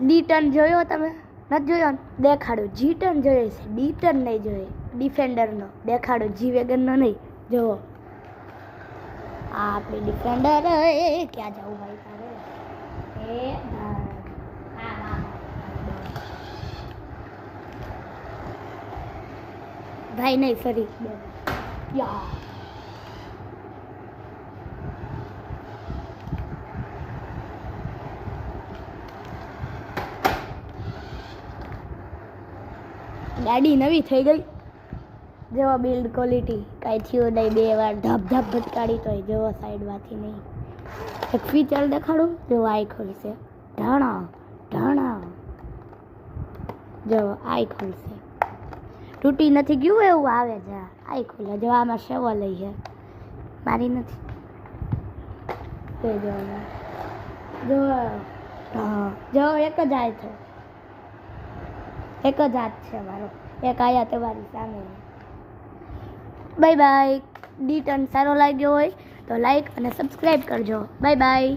D turn જોયો તમે? નથી જોયો? દેખાડો. જી ટર્ન જોયો છે, ડી ટર્ન નહીં જોયો. ડિફેન્ડરનો દેખાડો, જી વેગનનો નહીં. જુઓ આ આપણી ડિફેન્ડર. ક્યાં જવું ભાઈ તારે? ભાઈ નહીં, સોરી. યા ગાડી નવી થઈ ગઈ. જેવો બિલ્ડ ક્વોલિટી કાંઈ થયું નહીં. 2 વાર ધબ ધબ ભટકાડી તોય જેવો સાઈડમાંથી નહીં. એક ફીચર દેખાડું. જેવો આઈ ખોલશે. ઢાણા ઢાણા. જો આઈ ખોલશે. તૂટી નથી ગયું એવું આવે છે. આઈ ખોલે. જો આમાં સેવો લઈ છે. મારી નથી. જો જો એક જ હાથ છે. એક જ હાથ છે મારો. એક આયા તમારી સામે. Bye bye. ડી ટર્ન સારો લાગ્યો હોય તો લાઈક અને સબસ્ક્રાઈબ કરજો. Bye bye.